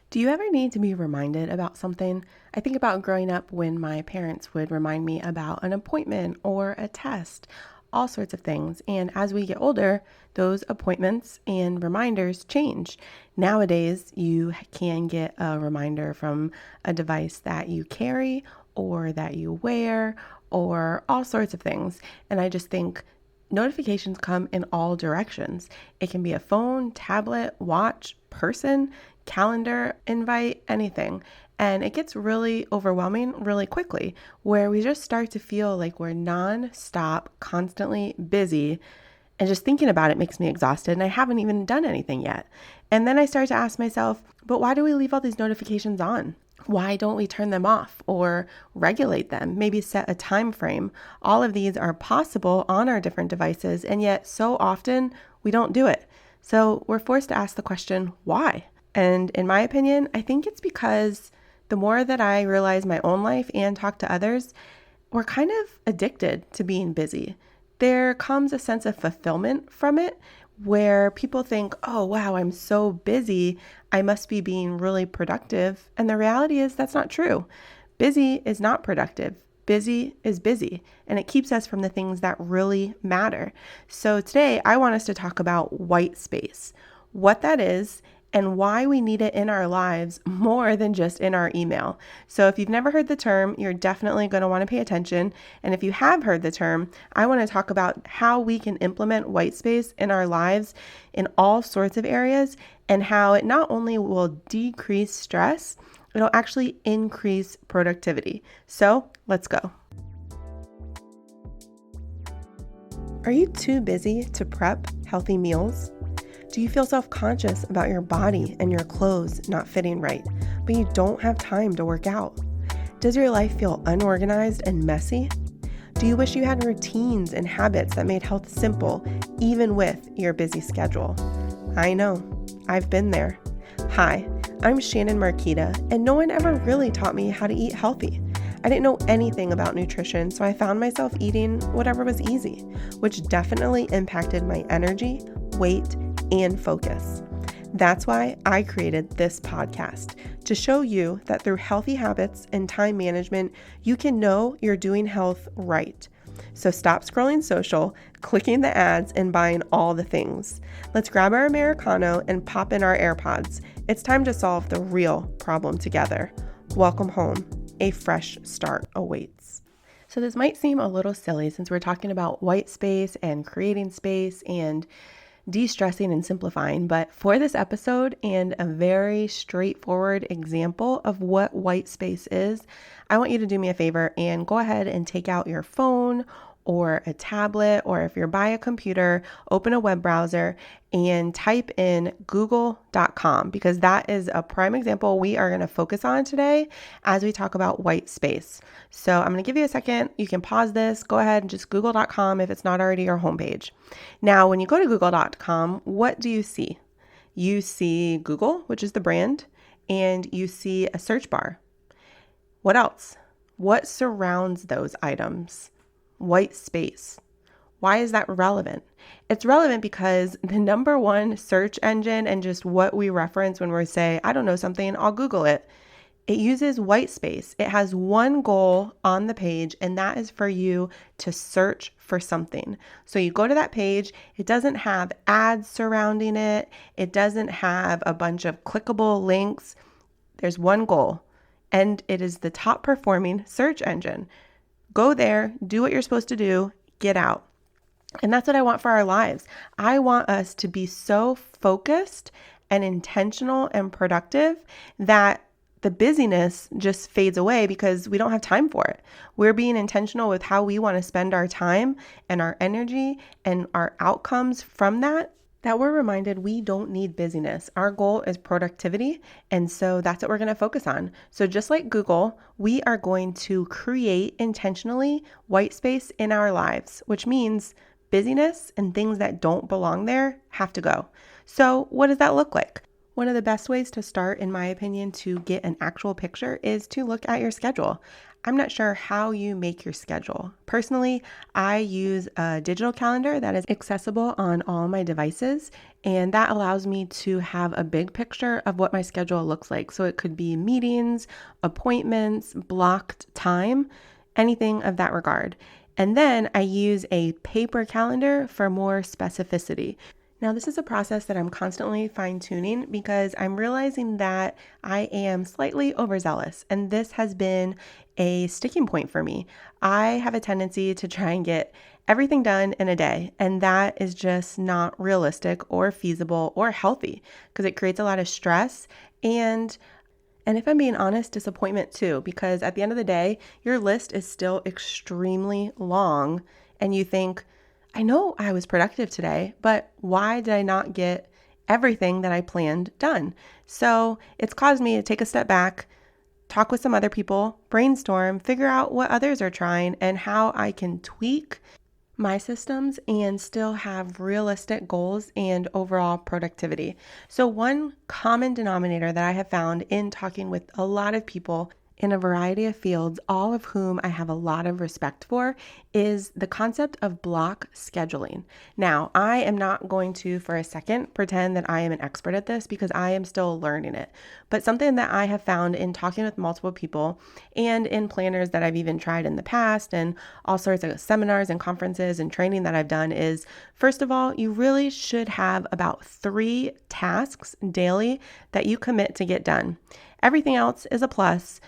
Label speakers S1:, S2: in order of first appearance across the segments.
S1: Do you ever need to be reminded about something? I think about growing up when my parents would remind me about an appointment or a test, all sorts of things. And as we get older, those appointments and reminders change. Nowadays, you can get a reminder from a device that you carry or that you wear or all sorts of things. And I just think notifications come in all directions. It can be a phone, tablet, watch, person, calendar, invite, anything. And it gets really overwhelming really quickly, where we just start to feel like we're non-stop, constantly busy. And just thinking about it makes me exhausted, and I haven't even done anything yet. And then I start to ask myself, but why do we leave all these notifications on? Why don't we turn them off or regulate them? Maybe set a time frame. All of these are possible on our different devices, and yet so often we don't do it. So we're forced to ask the question, why? And in my opinion, I think it's because the more that I realize my own life and talk to others, we're kind of addicted to being busy. There comes a sense of fulfillment from it where people think, oh, wow, I'm so busy. I must be being really productive. And the reality is that's not true. Busy is not productive. Busy is busy, and it keeps us from the things that really matter. So today I want us to talk about white space, what that is, and why we need it in our lives more than just in our email. So if you've never heard the term, you're definitely going to want to pay attention. And if you have heard the term, I want to talk about how we can implement white space in our lives in all sorts of areas, and how it not only will decrease stress, it'll actually increase productivity. So let's go. Are you too busy to prep healthy meals? Do you feel self-conscious about your body and your clothes not fitting right, but you don't have time to work out? Does your life feel unorganized and messy? Do you wish you had routines and habits that made health simple, even with your busy schedule? I know, I've been there. Hi, I'm Shannon Marquita, and no one ever really taught me how to eat healthy. I didn't know anything about nutrition, so I found myself eating whatever was easy, which definitely impacted my energy, weight, and focus. That's why I created this podcast, to show you that through healthy habits and time management, you can know you're doing health right. So stop scrolling social, clicking the ads, and buying all the things. Let's grab our Americano and pop in our AirPods. It's time to solve the real problem together. Welcome home. A fresh start awaits. So this might seem a little silly since we're talking about white space and creating space and de-stressing and simplifying, but for this episode and a very straightforward example of what white space is, I want you to do me a favor and go ahead and take out your phone or a tablet, or if you're by a computer, open a web browser and type in google.com, because that is a prime example we are going to focus on today as we talk about white space. So I'm going to give you a second. You can pause this, go ahead and just google.com if it's not already your homepage. Now, when you go to google.com, what do you see? You see Google, which is the brand, and you see a search bar. What else? What surrounds those items? White space. Why is that relevant? It's relevant because the number one search engine and just what we reference when we say, I don't know something, I'll Google it. It uses white space. It has one goal on the page, and that is for you to search for something. So you go to that page, it doesn't have ads surrounding it. It doesn't have a bunch of clickable links. There's one goal, and it is the top performing search engine. Go there, do what you're supposed to do, get out. And that's what I want for our lives. I want us to be so focused and intentional and productive that the busyness just fades away because we don't have time for it. We're being intentional with how we want to spend our time and our energy and our outcomes from that we're reminded we don't need busyness. Our goal is productivity, and so that's what we're going to focus on. So just like Google, we are going to create intentionally white space in our lives, which means busyness and things that don't belong there have to go. So what does that look like? One of the best ways to start, in my opinion, to get an actual picture is to look at your schedule. I'm not sure how you make your schedule. Personally, I use a digital calendar that is accessible on all my devices, and that allows me to have a big picture of what my schedule looks like. So it could be meetings, appointments, blocked time, anything of that regard. And then I use a paper calendar for more specificity. Now, this is a process that I'm constantly fine-tuning because I'm realizing that I am slightly overzealous, and this has been a sticking point for me. I have a tendency to try and get everything done in a day, and that is just not realistic or feasible or healthy because it creates a lot of stress and if I'm being honest, disappointment too, because at the end of the day, your list is still extremely long and you think, I know I was productive today, but why did I not get everything that I planned done? So it's caused me to take a step back, talk with some other people, brainstorm, figure out what others are trying and how I can tweak my systems and still have realistic goals and overall productivity. So one common denominator that I have found in talking with a lot of people in a variety of fields, all of whom I have a lot of respect for, is the concept of block scheduling. Now, I am not going to, for a second, pretend that I am an expert at this because I am still learning it. But something that I have found in talking with multiple people and in planners that I've even tried in the past and all sorts of seminars and conferences and training that I've done is, first of all, you really should have about 3 tasks daily that you commit to get done. Everything else is a plus.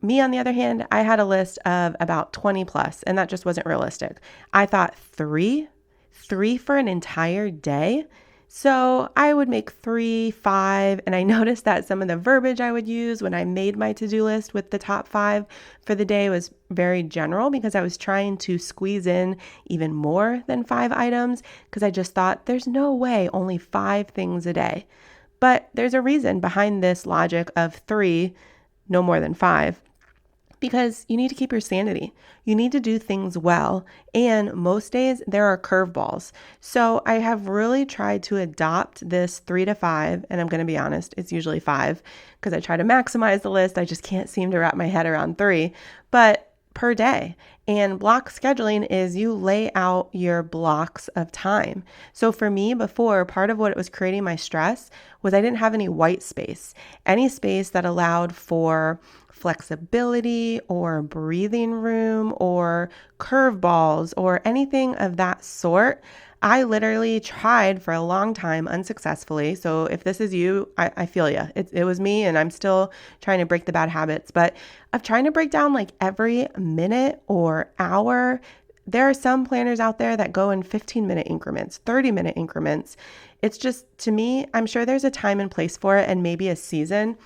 S1: Me, on the other hand, I had a list of about 20 plus, and that just wasn't realistic. I thought three for an entire day. So I would make 3, 5, and I noticed that some of the verbiage I would use when I made my to-do list with the top 5 for the day was very general because I was trying to squeeze in even more than 5 items because I just thought there's no way only 5 things a day. But there's a reason behind this logic of 3, no more than 5. Because you need to keep your sanity. You need to do things well. And most days there are curveballs. So I have really tried to adopt this 3 to 5. And I'm going to be honest, it's usually 5 because I try to maximize the list. I just can't seem to wrap my head around 3, but per day. And block scheduling is you lay out your blocks of time. So for me before, part of what was creating my stress was I didn't have any white space, any space that allowed for flexibility or breathing room or curveballs or anything of that sort. I literally tried for a long time unsuccessfully. So if this is you, I feel you. It was me and I'm still trying to break the bad habits, but of trying to break down like every minute or hour. There are some planners out there that go in 15-minute increments, 30-minute increments. It's just, to me, I'm sure there's a time and place for it and maybe a season,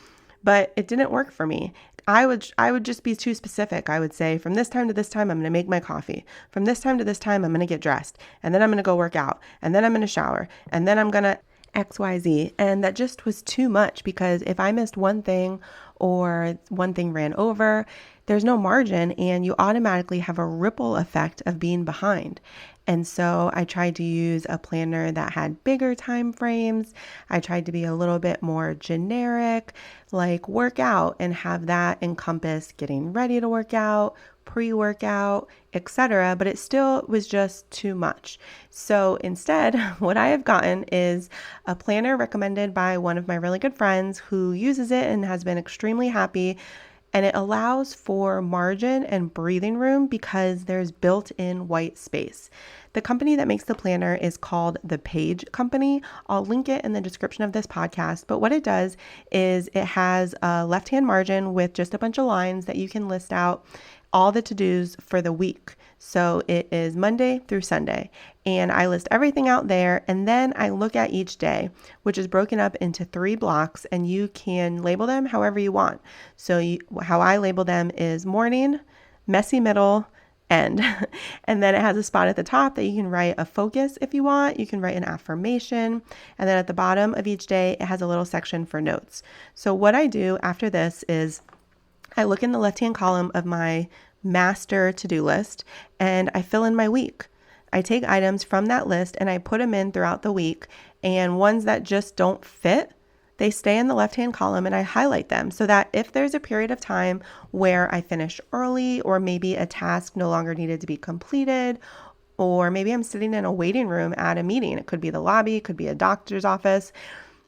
S1: but it didn't work for me. I would just be too specific. I would say from this time to this time, I'm going to make my coffee. From this time to this time, I'm going to get dressed. And then I'm going to go work out. And then I'm going to shower. And then I'm going to XYZ. And that just was too much because if I missed one thing or one thing ran over, there's no margin and you automatically have a ripple effect of being behind. And so I tried to use a planner that had bigger time frames. I tried to be a little bit more generic, like workout, and have that encompass getting ready to work out, pre-workout, etc. But it still was just too much. So instead, what I have gotten is a planner recommended by one of my really good friends who uses it and has been extremely happy. And it allows for margin and breathing room because there's built-in white space. The company that makes the planner is called The Page Company. I'll link it in the description of this podcast. But what it does is it has a left-hand margin with just a bunch of lines that you can list out all the to-dos for the week. So it is Monday through Sunday. And I list everything out there. And then I look at each day, which is broken up into 3 blocks. And you can label them however you want. So how I label them is morning, messy middle, end. And then it has a spot at the top that you can write a focus if you want. You can write an affirmation. And then at the bottom of each day, it has a little section for notes. So what I do after this is I look in the left-hand column of my master to-do list and I fill in my week. I take items from that list and I put them in throughout the week, and ones that just don't fit, they stay in the left-hand column and I highlight them so that if there's a period of time where I finished early or maybe a task no longer needed to be completed, or maybe I'm sitting in a waiting room at a meeting, it could be the lobby, it could be a doctor's office,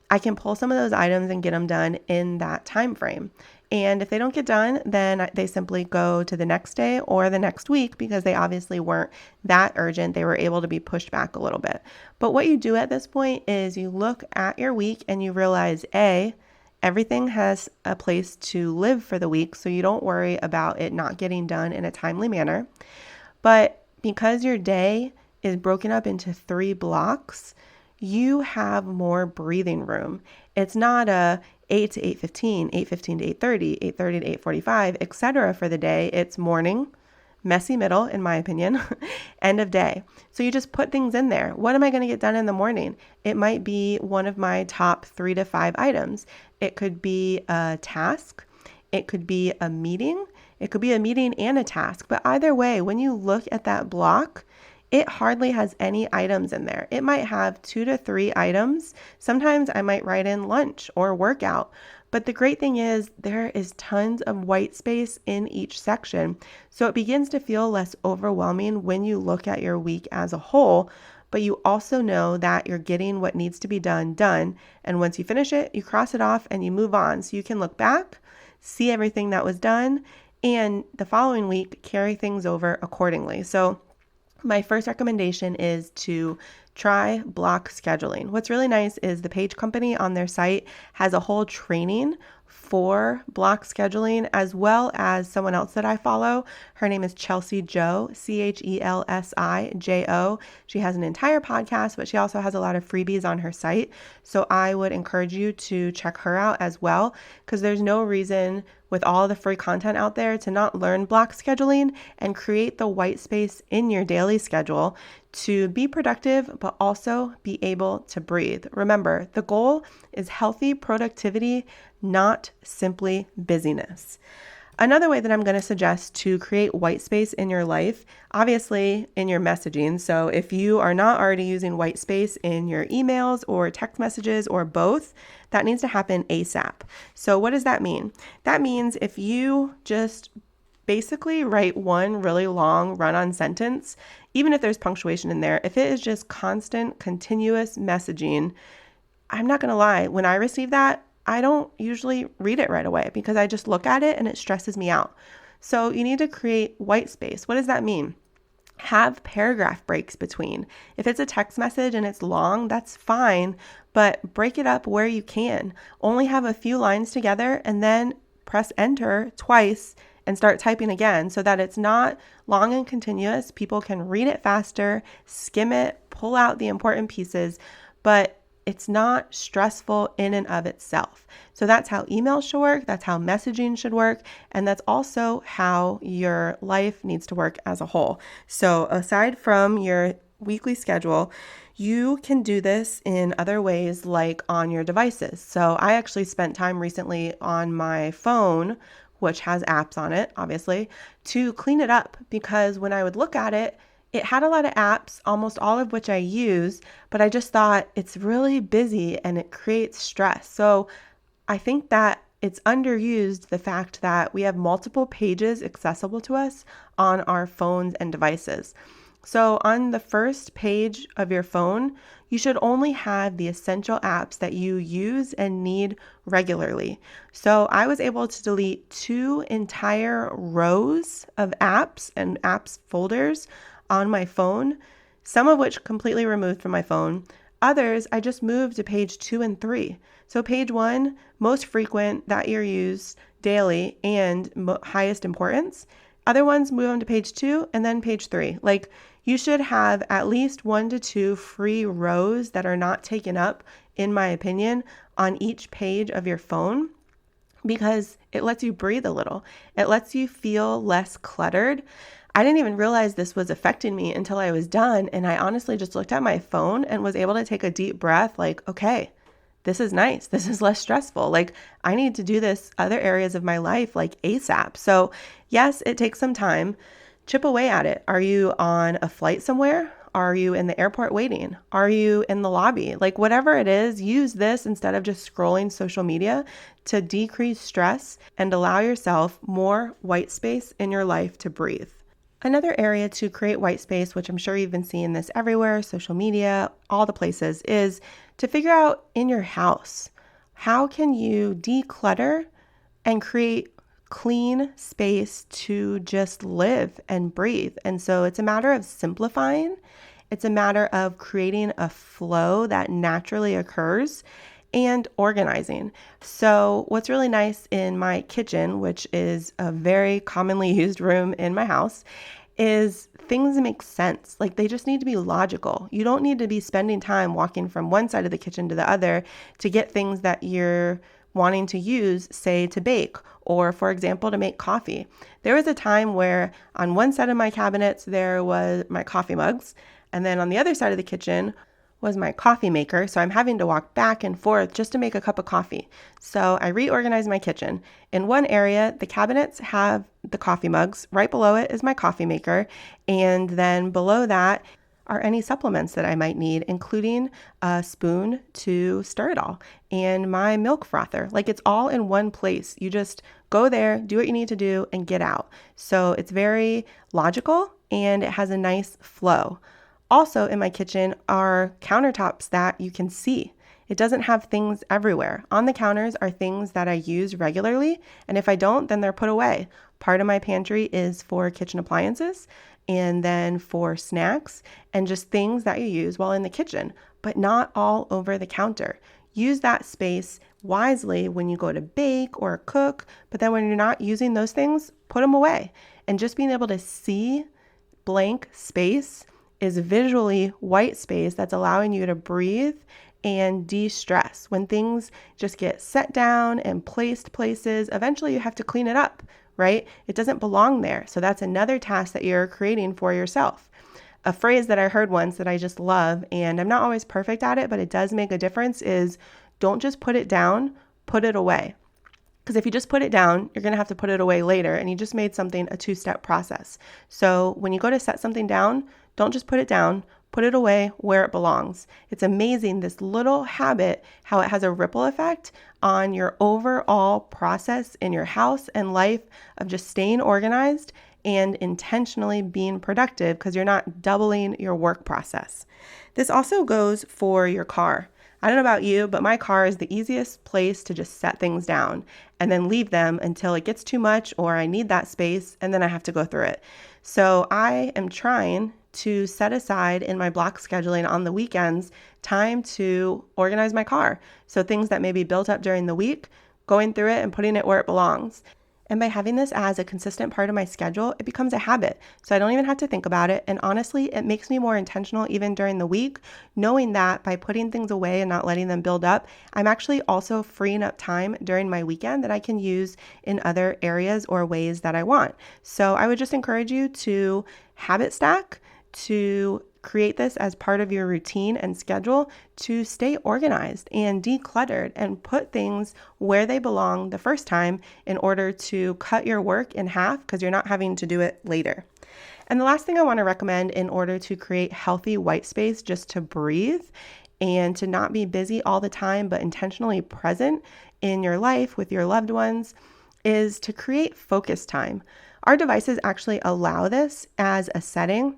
S1: I can pull some of those items and get them done in that time frame. And if they don't get done, then they simply go to the next day or the next week because they obviously weren't that urgent. They were able to be pushed back a little bit. But what you do at this point is you look at your week and you realize, A, everything has a place to live for the week, so you don't worry about it not getting done in a timely manner. But because your day is broken up into 3 blocks, you have more breathing room. It's not a 8 to 8:15, 8:15 to 8:30, 8:30 to 8:45, etc. for the day. It's morning, messy middle, in my opinion, end of day. So you just put things in there. What am I going to get done in the morning? It might be one of my top 3 to 5 items. It could be a task. It could be a meeting. It could be a meeting and a task. But either way, when you look at that block, it hardly has any items in there. It might have 2 to 3 items. Sometimes I might write in lunch or workout. But the great thing is there is tons of white space in each section. So it begins to feel less overwhelming when you look at your week as a whole, but you also know that you're getting what needs to be done. And once you finish it, you cross it off and you move on. So you can look back, see everything that was done, and the following week, carry things over accordingly. So my first recommendation is to try block scheduling. What's really nice is the Page Company on their site has a whole training for block scheduling, as well as someone else that I follow. Her name is Chelsea Jo, CHELSIJO. She has an entire podcast, but she also has a lot of freebies on her site. So I would encourage you to check her out as well, because there's no reason with all the free content out there to not learn block scheduling and create the white space in your daily schedule to be productive, but also be able to breathe. Remember, the goal is healthy productivity, not simply busyness. Another way that I'm going to suggest to create white space in your life, obviously in your messaging. So if you are not already using white space in your emails or text messages or both, that needs to happen ASAP. So what does that mean? That means if you just basically write one really long run-on sentence, even if there's punctuation in there, if it is just constant, continuous messaging, I'm not going to lie, when I receive that, I don't usually read it right away because I just look at it and it stresses me out. So you need to create white space. What does that mean? Have paragraph breaks between. If it's a text message and it's long, that's fine, but break it up where you can. Only have a few lines together and then press enter twice and start typing again so that it's not long and continuous. People can read it faster, skim it, pull out the important pieces, but it's not stressful in and of itself. So that's how email should work. That's how messaging should work. And that's also how your life needs to work as a whole. So aside from your weekly schedule, you can do this in other ways like on your devices. So I actually spent time recently on my phone, which has apps on it, obviously, to clean it up because when I would look at it, it had a lot of apps, almost all of which I use, but I just thought it's really busy and it creates stress. So I think that it's underused, the fact that we have multiple pages accessible to us on our phones and devices. So on the first page of your phone, you should only have the essential apps that you use and need regularly. So I was able to delete 2 entire rows of apps and apps folders on my phone, some of which completely removed from my phone. Others, I just moved to page 2 and 3. So page 1, most frequent that you're used daily and highest importance. Other ones move on to page 2 and then page 3. Like you should have at least 1 to 2 free rows that are not taken up, in my opinion, on each page of your phone because it lets you breathe a little. It lets you feel less cluttered. I didn't even realize this was affecting me until I was done. And I honestly just looked at my phone and was able to take a deep breath like, okay, this is nice. This is less stressful. Like I need to do this other areas of my life like ASAP. So yes, it takes some time. Chip away at it. Are you on a flight somewhere? Are you in the airport waiting? Are you in the lobby? Like whatever it is, use this instead of just scrolling social media to decrease stress and allow yourself more white space in your life to breathe. Another area to create white space, which I'm sure you've been seeing this everywhere, social media, all the places, is to figure out in your house, how can you declutter and create clean space to just live and breathe. And so it's a matter of simplifying. It's a matter of creating a flow that naturally occurs and organizing. So what's really nice in my kitchen, which is a very commonly used room in my house, is things make sense. Like they just need to be logical. You don't need to be spending time walking from one side of the kitchen to the other to get things that you're wanting to use, say to bake, or for example, to make coffee. There was a time where on one side of my cabinets, there was my coffee mugs. And then on the other side of the kitchen was my coffee maker. So I'm having to walk back and forth just to make a cup of coffee. So I reorganized my kitchen. In one area, the cabinets have the coffee mugs. Right below it is my coffee maker. And then below that are any supplements that I might need, including a spoon to stir it all and my milk frother. Like it's all in one place. You just go there, do what you need to do, and get out. So it's very logical and it has a nice flow. Also in my kitchen are countertops that you can see. It doesn't have things everywhere. On the counters are things that I use regularly, and if I don't, then they're put away. Part of my pantry is for kitchen appliances, and then for snacks and just things that you use while in the kitchen, but not all over the counter. Use that space wisely when you go to bake or cook, but then when you're not using those things, put them away. And just being able to see blank space is visually white space that's allowing you to breathe and de-stress. When things just get set down and placed places, eventually you have to clean it up, right? It doesn't belong there. So that's another task that you're creating for yourself. A phrase that I heard once that I just love, and I'm not always perfect at it, but it does make a difference, is don't just put it down, put it away. Because if you just put it down, you're going to have to put it away later, and you just made something a two-step process. So when you go to set something down, don't just put it down, put it away where it belongs. It's amazing, this little habit, how it has a ripple effect on your overall process in your house and life of just staying organized and intentionally being productive because you're not doubling your work process. This also goes for your car. I don't know about you, but my car is the easiest place to just set things down and then leave them until it gets too much or I need that space and then I have to go through it. So I am trying to set aside in my block scheduling on the weekends time to organize my car. So things that may be built up during the week, going through it and putting it where it belongs. And by having this as a consistent part of my schedule, it becomes a habit. So I don't even have to think about it. And honestly, it makes me more intentional even during the week, knowing that by putting things away and not letting them build up, I'm actually also freeing up time during my weekend that I can use in other areas or ways that I want. So I would just encourage you to habit stack, to create this as part of your routine and schedule to stay organized and decluttered and put things where they belong the first time in order to cut your work in half because you're not having to do it later. And the last thing I want to recommend in order to create healthy white space just to breathe and to not be busy all the time but intentionally present in your life with your loved ones is to create focus time. Our devices actually allow this as a setting.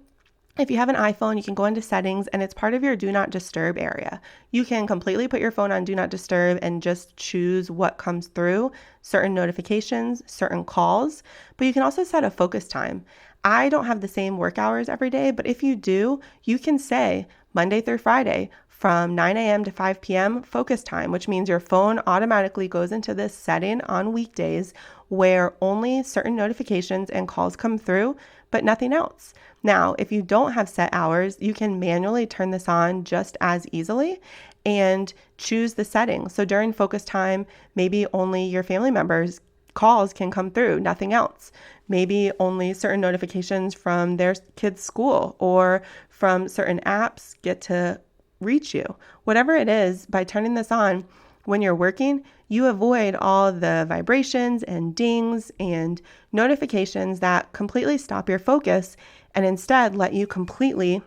S1: If you have an iPhone, you can go into settings and it's part of your do not disturb area. You can completely put your phone on do not disturb and just choose what comes through, certain notifications, certain calls, but you can also set a focus time. I don't have the same work hours every day, but if you do, you can say Monday through Friday from 9 a.m. to 5 p.m. focus time, which means your phone automatically goes into this setting on weekdays where only certain notifications and calls come through, but nothing else. Now, if you don't have set hours, you can manually turn this on just as easily and choose the settings. So during focus time, maybe only your family members' calls can come through, nothing else. Maybe only certain notifications from their kids' school or from certain apps get to reach you. Whatever it is, by turning this on, when you're working, you avoid all the vibrations and dings and notifications that completely stop your focus and instead let you completely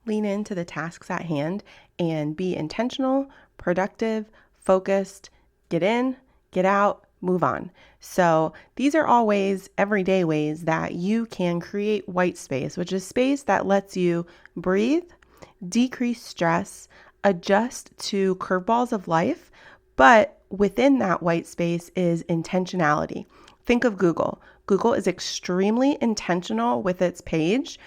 S1: Lean into the tasks at hand and be intentional, productive, focused, get in, get out, move on. So these are all ways, everyday ways that you can create white space, which is space that lets you breathe, decrease stress, adjust to curveballs of life. But within that white space is intentionality. Think of Google. Google is extremely intentional with its page,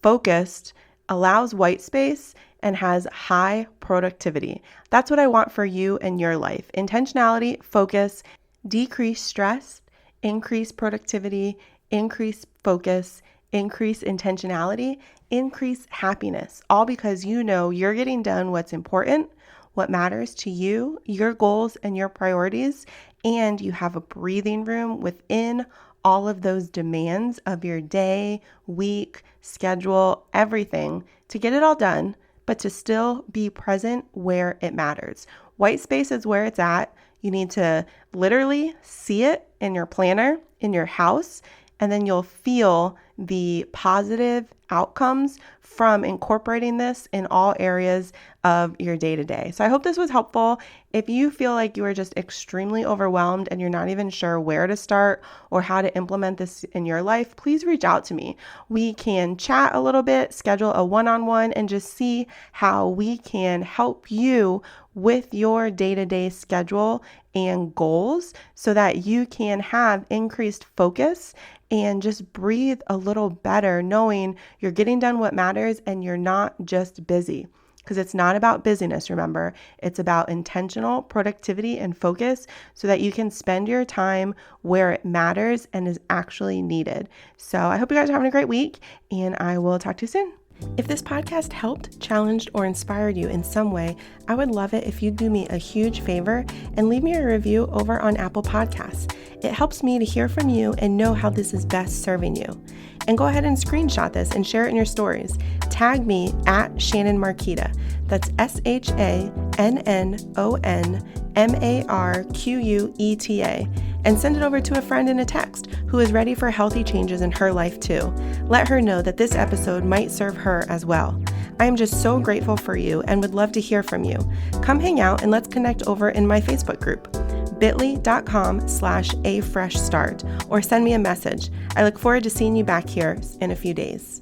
S1: focused, allows white space, and has high productivity. That's what I want for you in your life. Intentionality, focus, decrease stress, increase productivity, increase focus, increase intentionality, increase happiness, all because you know you're getting done what's important, what matters to you, your goals and your priorities, and you have a breathing room within all of those demands of your day, week, schedule, everything to get it all done, but to still be present where it matters. White space is where it's at. You need to literally see it in your planner, in your house, and then you'll feel the positive outcomes from incorporating this in all areas of your day-to-day. So I hope this was helpful. If you feel like you are just extremely overwhelmed and you're not even sure where to start or how to implement this in your life, please reach out to me. We can chat a little bit, schedule a one-on-one, and just see how we can help you with your day-to-day schedule and goals so that you can have increased focus and just breathe a little better, knowing you're getting done what matters and you're not just busy. Because it's not about busyness, remember. It's about intentional productivity and focus so that you can spend your time where it matters and is actually needed. So I hope you guys are having a great week, and I will talk to you soon. If this podcast helped, challenged, or inspired you in some way, I would love it if you'd do me a huge favor and leave me a review over on Apple Podcasts. It helps me to hear from you and know how this is best serving you. And go ahead and screenshot this and share it in your stories. Tag me at Shannon Marquita. That's SHANNONMARQUETA. And send it over to a friend in a text who is ready for healthy changes in her life too. Let her know that this episode might serve her as well. I am just so grateful for you and would love to hear from you. Come hang out and let's connect over in my Facebook group, bit.ly.com/afreshstart, or send me a message. I look forward to seeing you back here in a few days.